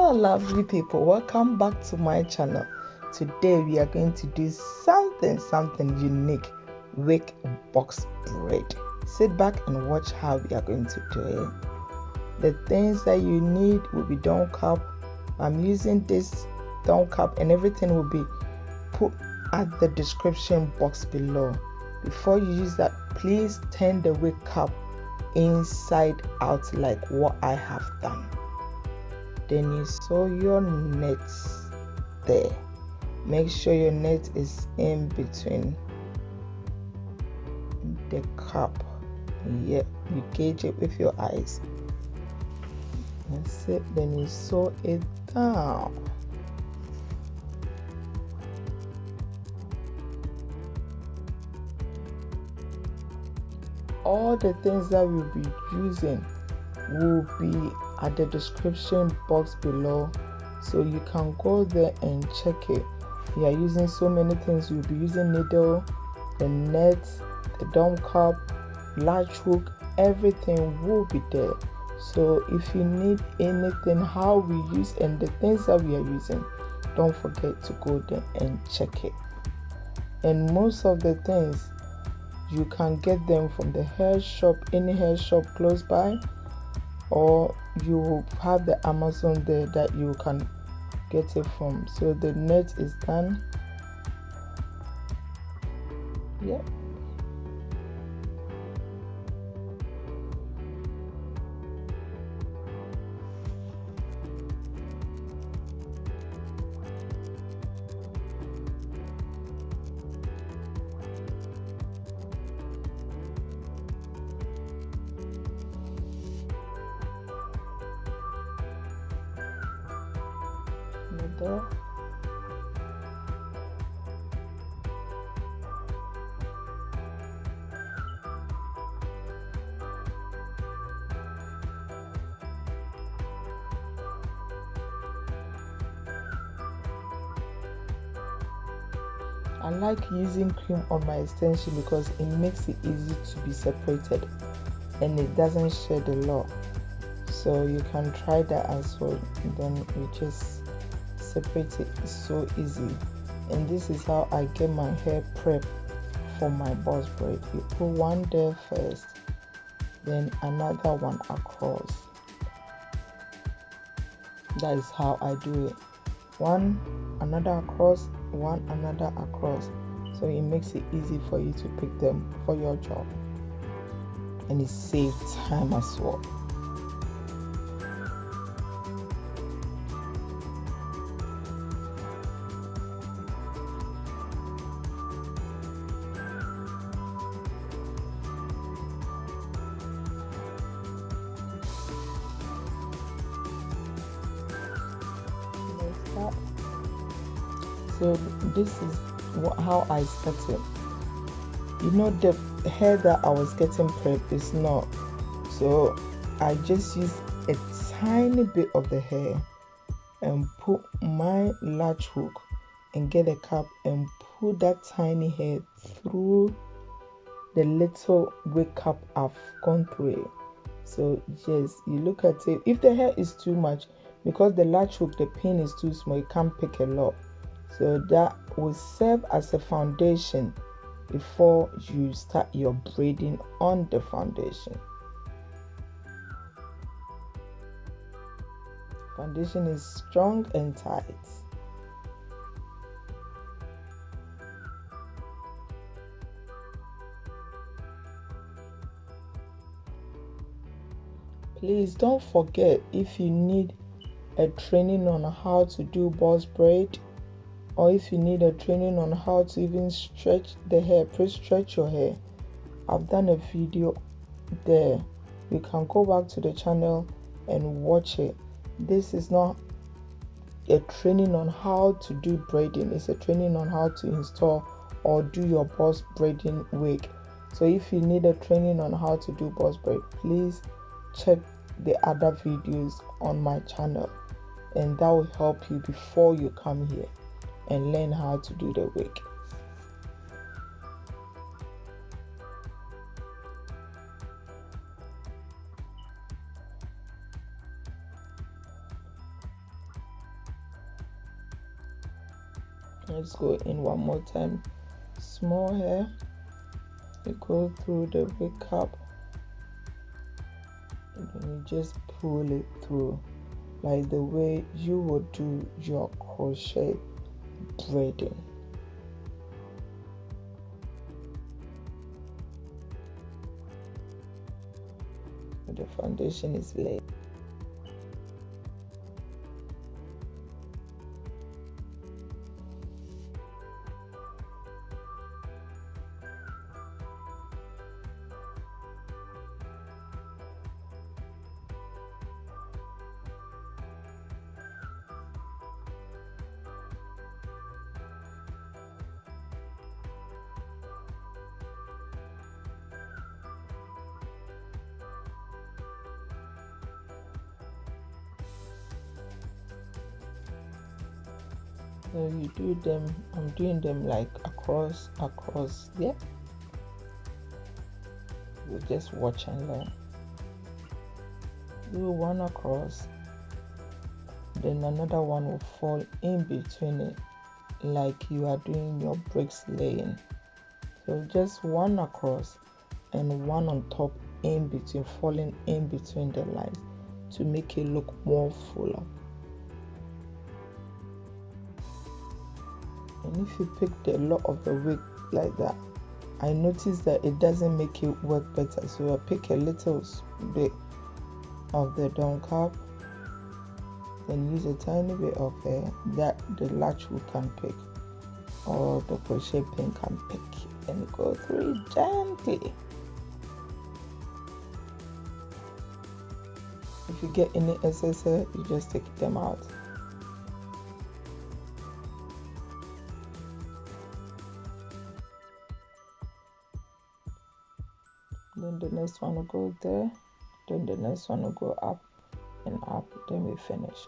Hello lovely people, welcome back to my channel. Today we are going to do something unique, wig box braid. Sit back and watch how we are going to do it. The things that you need will be down cap. I'm using this down cap and everything will be put at the description box below. Before you use that, please turn the wig cap inside out like what I have done. Then you sew your nets there. Make sure your net is in between the cap. Yeah, you gauge it with your eyes. That's it. Then you sew it down. All the things that we'll be using will be at the description box below, so you can go there and check it. We are using so many things. We'll be using needle, the net, the dome cap, large hook, everything will be there. So if you need anything how we use and the things that we are using, don't forget to go there and check it. And most of the things you can get them from the hair shop, any hair shop close by, or you have the Amazon there that you can get it from. So the net is done. Yeah. There. I like using cream on my extension because it makes it easy to be separated and it doesn't shed a lot. So you can try that as well, and then you just separate it. It's so easy. And this is how I get my hair prep for my box braid. You put one there first, then another one across. That is how I do it. One, another across, one, another across. So it makes it easy for you to pick them for your job, and it saves time as well. So this is how I started. You know, the hair that I was getting prepped is not. So I just used a tiny bit of the hair and put my large hook and get a cap and put that tiny hair through the little wig cap I've gone through it. So yes, you look at it. If the hair is too much, because the large hook, the pin is too small, you can't pick a lot. So that will serve as a foundation before you start your braiding on the foundation. Foundation is strong and tight. Please don't forget, if you need a training on how to do box braid, or if you need a training on how to even stretch the hair, pre-stretch your hair, I've done a video there. You can go back to the channel and watch it. This is not a training on how to do braiding, it's a training on how to install or do your box braiding wig. So if you need a training on how to do box braid, please check the other videos on my channel, and that will help you before you come here and learn how to do the wig. Let's go in one more time. Small hair, you go through the wig cap and then you just pull it through like the way you would do your crochet braiding. The foundation is laid. So you do them, I'm doing them like across, yeah. You just watch and learn. Do one across, then another one will fall in between it, like you are doing your bricks laying. So just one across and one on top in between, falling in between the lines to make it look more fuller. And if you pick the lot of the wig like that, I noticed that it doesn't make it work better. So I pick a little bit of the down cap, then use a tiny bit of hair that the latch hook can pick or the crochet pin can pick, and go through it gently. If you get any excess hair, you just take them out. Then the next one will go there, then the next one will go up and up, then we finish.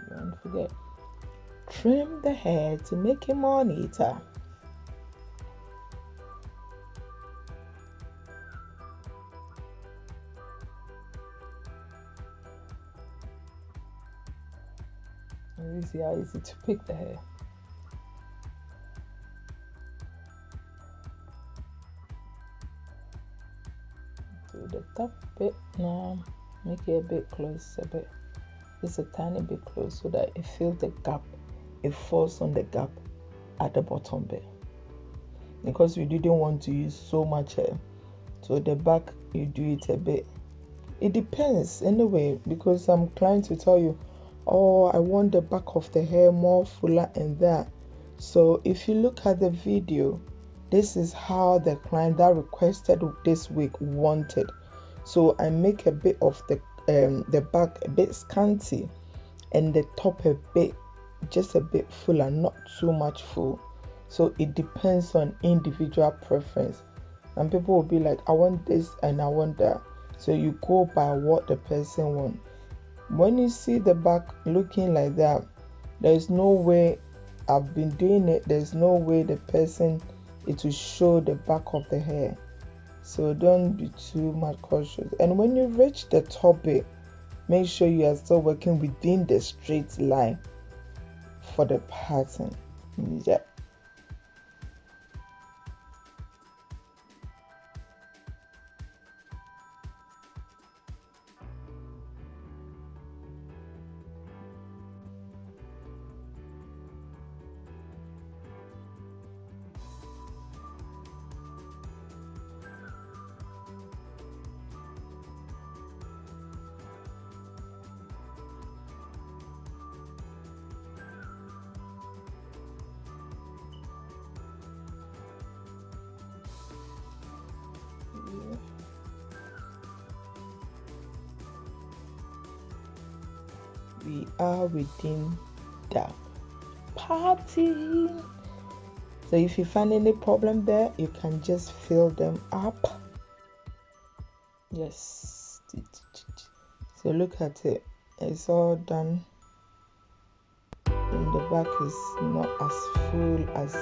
Don't forget, trim the hair to make it more neater. You see how easy to pick the hair. Do the top bit now, make it a bit close, a bit, just a tiny bit close, so that it fills the gap, it falls on the gap at the bottom bit, because we didn't want to use so much hair. So the back, you do it a bit, it depends anyway, because I'm trying to tell you, oh, I want the back of the hair more fuller and that. So if you look at the video, this is how the client that requested this wig wanted. So I make a bit of the back a bit scanty and the top a bit, just a bit fuller, not too much full. So it depends on individual preference. And people will be like, I want this and I want that. So you go by what the person wants. When you see the back looking like that, there's no way, I've been doing it, there's no way the person, it will show the back of the hair. So don't be too much cautious. And when you reach the top bit, make sure you are still working within the straight line for the pattern. Yeah. we are within the party. So if you find any problem there, you can just fill them up. Yes. So look at it. It's all done. And the back is not as full as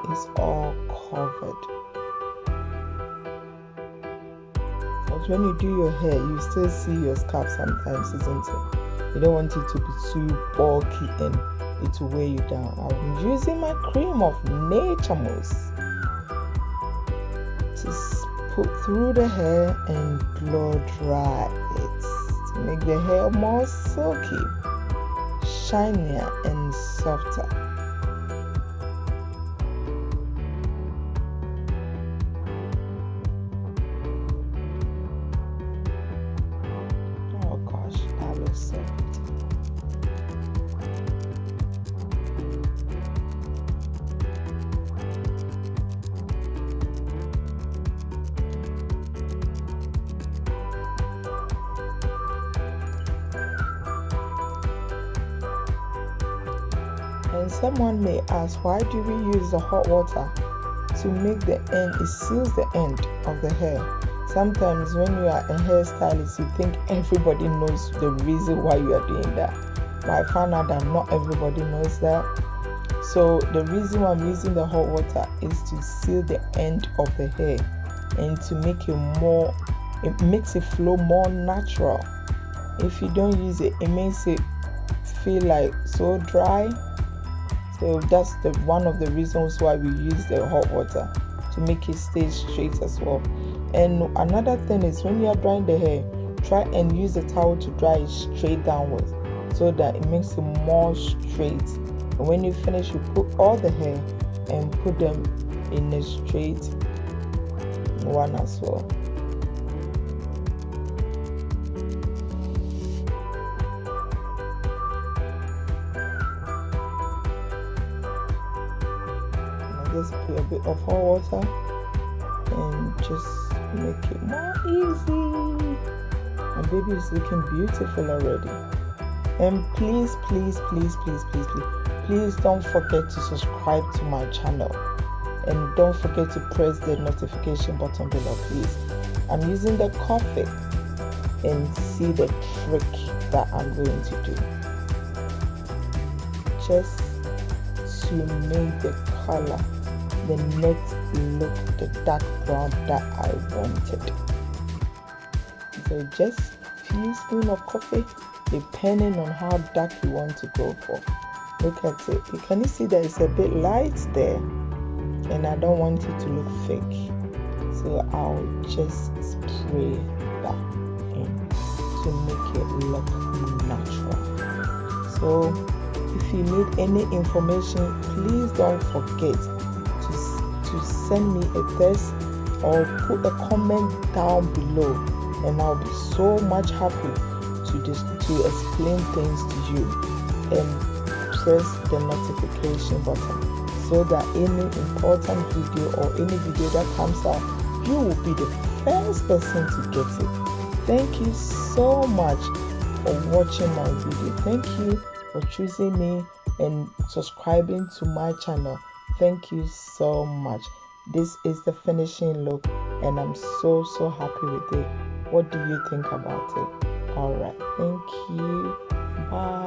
it's all covered. But when you do your hair, you still see your scalp sometimes, isn't it? You don't want it to be too bulky and it will weigh you down. I'm using my cream of nature mousse to put through the hair and blow dry it to make the hair more silky, shinier and softer. Oh gosh, that looks so good. And someone may ask, why do we use the hot water to make the end? It seals the end of the hair. Sometimes when you are a hairstylist, you think everybody knows the reason why you are doing that. But I found out that not everybody knows that. So the reason why I'm using the hot water is to seal the end of the hair and to make it makes it flow more natural. If you don't use it, it makes it feel like so dry. So that's one of the reasons why we use the hot water, to make it stay straight as well. And another thing is, when you are drying the hair, try and use the towel to dry it straight downwards so that it makes it more straight. And when you finish, you put all the hair and put them in a straight one as well. Just put a bit of hot water and just make it more easy. My baby is looking beautiful already. And please don't forget to subscribe to my channel, and don't forget to press the notification button below, please. I'm using the coffee, and see the trick that I'm going to do, just to make the color, the net look the dark brown that I wanted. So just few spoons of coffee, depending on how dark you want to go for. Look at it. You can see that it's a bit light there, and I don't want it to look fake. So I'll just spray that in to make it look natural. So if you need any information, please don't forget to send me a text or put a comment down below, and I'll be so much happy to explain things to you. And press the notification button so that any important video or any video that comes out, you will be the first person to get it. Thank you so much for watching my video. Thank you for choosing me and subscribing to my channel. Thank you so much. This is the finishing look, and I'm so happy with it. What do you think about it? Alright, thank you. Bye.